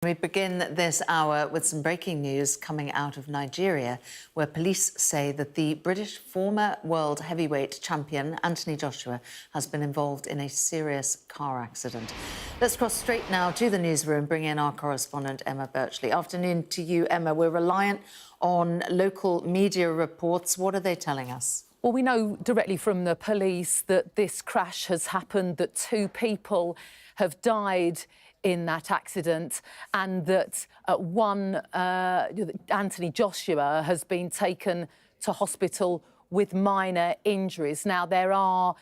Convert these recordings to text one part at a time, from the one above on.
We begin this hour with some breaking news coming out of Nigeria, where police say that the British former world heavyweight champion, Anthony Joshua, has been involved in a serious car accident. Let's cross straight now to the newsroom, bring in our correspondent, Emma Birchley. Afternoon to you, Emma. We're reliant on local media reports. What are they telling us? Well, we know directly from the police that this crash has happened, that 2 people have died in that accident, and that Anthony Joshua has been taken to hospital with minor injuries. Now, there are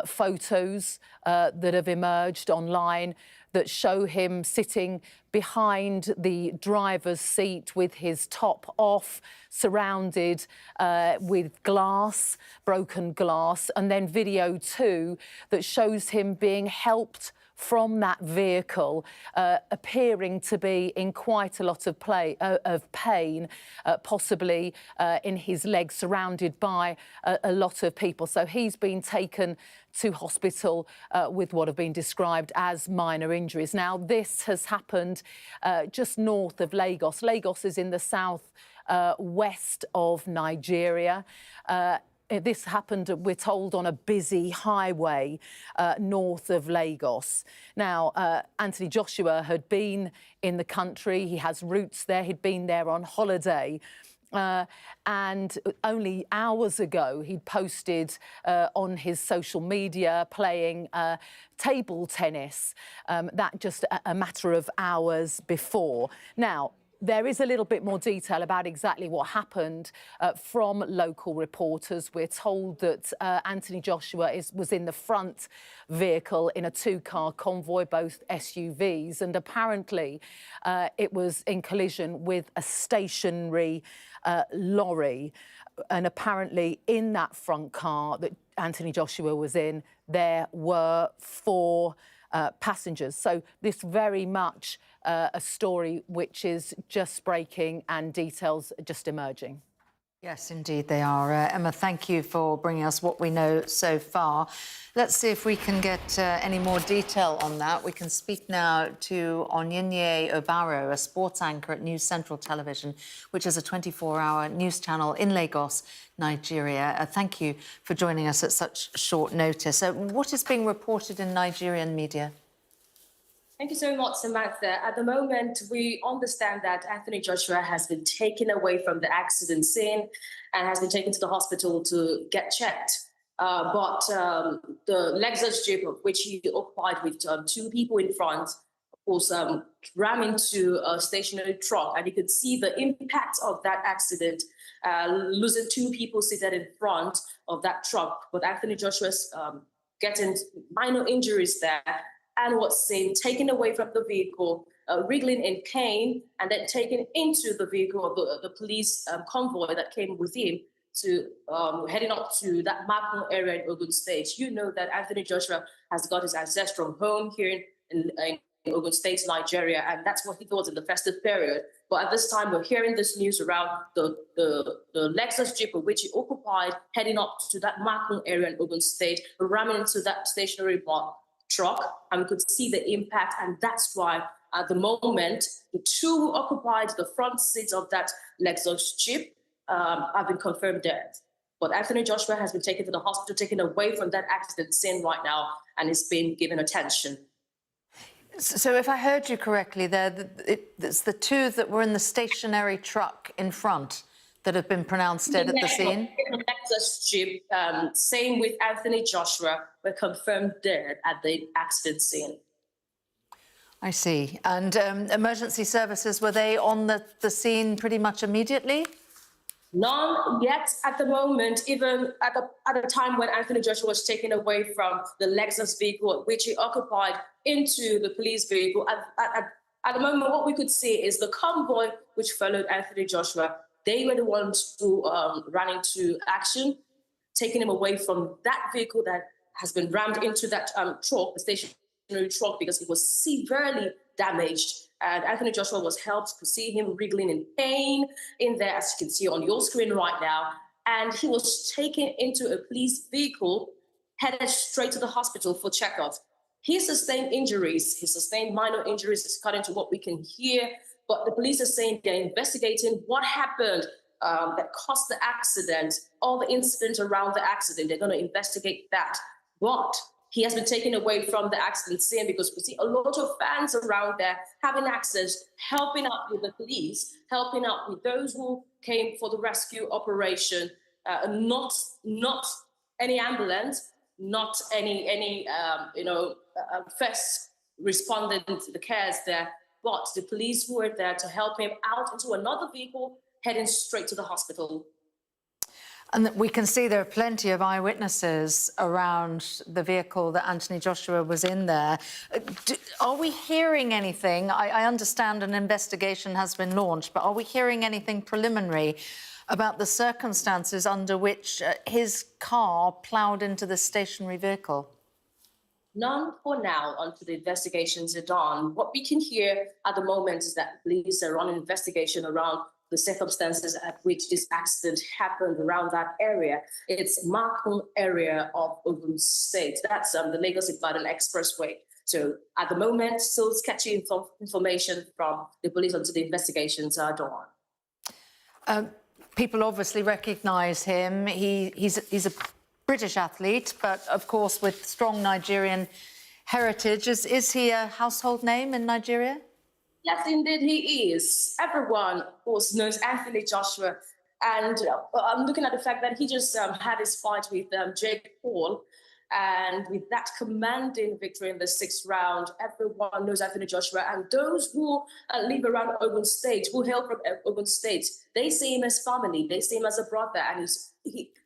photos that have emerged online that show him sitting behind the driver's seat with his top off, surrounded with glass, broken glass, and then video too that shows him being helped from that vehicle, appearing to be in quite a lot of pain, possibly in his legs, surrounded by a lot of people. So he's been taken to hospital with what have been described as minor injuries. Now, this has happened just north of Lagos. Lagos is in the south west of Nigeria. This happened, we're told, on a busy highway north of Lagos. Now, Anthony Joshua had been in the country. He has roots there. He'd been there on holiday. And only hours ago, he'd posted on his social media playing table tennis. That just a matter of hours before. Now, there is a little bit more detail about exactly what happened from local reporters. We're told that Anthony Joshua was in the front vehicle in a 2-car convoy, both SUVs, and apparently it was in collision with a stationary lorry. And apparently in that front car that Anthony Joshua was in, there were 4 passengers. So this very much a story which is just breaking and details just emerging. Yes, indeed they are. Emma, thank you for bringing us what we know so far. Let's see if we can get any more detail on that. We can speak now to Onyinye Obaro, a sports anchor at News Central Television, which is a 24-hour news channel in Lagos, Nigeria. Thank you for joining us at such short notice. What is being reported in Nigerian media? Thank you so much, Samantha. At the moment, we understand that Anthony Joshua has been taken away from the accident scene and has been taken to the hospital to get checked. But the Lexus Jeep, which he occupied with 2 people in front, was rammed into a stationary truck. And you could see the impact of that accident, losing 2 people seated in front of that truck. But Anthony Joshua's getting minor injuries there, and was seen taken away from the vehicle, wriggling in pain, and then taken into the vehicle of the police convoy that came with him to heading up to that Makun area in Ogun State. You know that Anthony Joshua has got his ancestral home here in Ogun State, Nigeria, and that's what he thought in the festive period. But at this time, we're hearing this news around the Lexus Jeep, which he occupied, heading up to that Makun area in Ogun State, ramming into that stationary truck, and we could see the impact. And that's why at the moment the 2 who occupied the front seats of that Lexus Jeep have been confirmed dead. But Anthony Joshua has been taken to the hospital, taken away from that accident scene right now, and is being given attention. So if I heard you correctly there, it's the 2 that were in the stationary truck in front that have been pronounced dead at the scene? Lexus Jeep, same with Anthony Joshua, were confirmed dead at the accident scene. I see. And emergency services, were they on the scene pretty much immediately? None yet at the moment, even at the time when Anthony Joshua was taken away from the Lexus vehicle, which he occupied, into the police vehicle. At the moment, what we could see is the convoy which followed Anthony Joshua. They were the ones who ran into action, taking him away from that vehicle that has been rammed into that truck, the stationary truck, because it was severely damaged. And Anthony Joshua was helped. You could see him wriggling in pain in there, as you can see on your screen right now. And he was taken into a police vehicle, headed straight to the hospital for checkup. He sustained injuries. He sustained minor injuries, according to what we can hear. But the police are saying they're investigating what happened that caused the accident, all the incidents around the accident. They're going to investigate that. But he has been taken away from the accident scene because we see a lot of fans around there having access, helping out with the police, helping out with those who came for the rescue operation. Not any ambulance, not any first respondent to the cares there, but the police who were there to help him out into another vehicle heading straight to the hospital. And we can see there are plenty of eyewitnesses around the vehicle that Anthony Joshua was in there. Are we hearing anything? I understand an investigation has been launched, but are we hearing anything preliminary about the circumstances under which his car ploughed into the stationary vehicle? None for now until the investigations are done. What we can hear at the moment is that police are on an investigation around the circumstances at which this accident happened around that area. It's Markham area of Ogun State. That's the Lagos-Ibadan Expressway. So at the moment, still sketchy information from the police until the investigations are done. People obviously recognise him. He's a British athlete, but of course with strong Nigerian heritage. Is he a household name in Nigeria? Yes, indeed, he is. Everyone, of course, knows Anthony Joshua. And I'm looking at the fact that he just had his fight with Jake Paul. And with that commanding victory in the 6th round, everyone knows Anthony Joshua. And those who live around Ogun State, who hail from Ogun State, they see him as family. They see him as a brother. And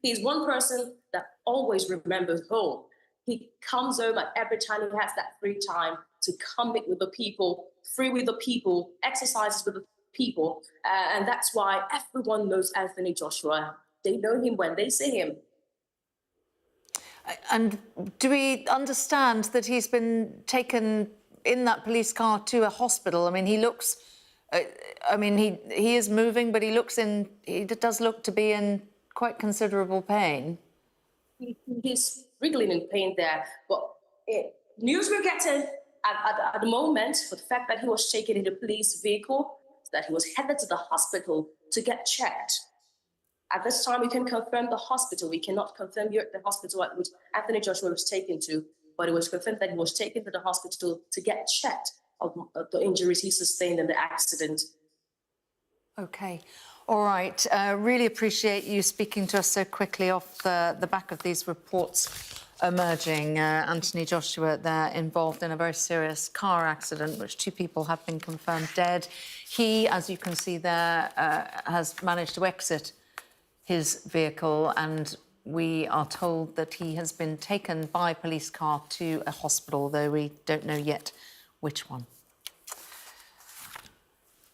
he's one person that always remembers home. He comes home at every time he has that free time to come meet with the people, free with the people, exercises with the people. And that's why everyone knows Anthony Joshua. They know him when they see him. And do we understand that he's been taken in that police car to a hospital? I mean, he looks, he is moving, but he does look to be in quite considerable pain. He's wriggling in pain there. But news we're getting at the moment, for the fact that he was taken in the police vehicle, that he was headed to the hospital to get checked. At this time, we can confirm the hospital. We cannot confirm the hospital at which Anthony Joshua was taken to, but it was confirmed that he was taken to the hospital to get checked of the injuries he sustained in the accident. OK. All right. Really appreciate you speaking to us so quickly off the back of these reports emerging. Anthony Joshua there involved in a very serious car accident, which 2 people have been confirmed dead. He, as you can see there, has managed to exit his vehicle, and we are told that he has been taken by police car to a hospital, though we don't know yet which one.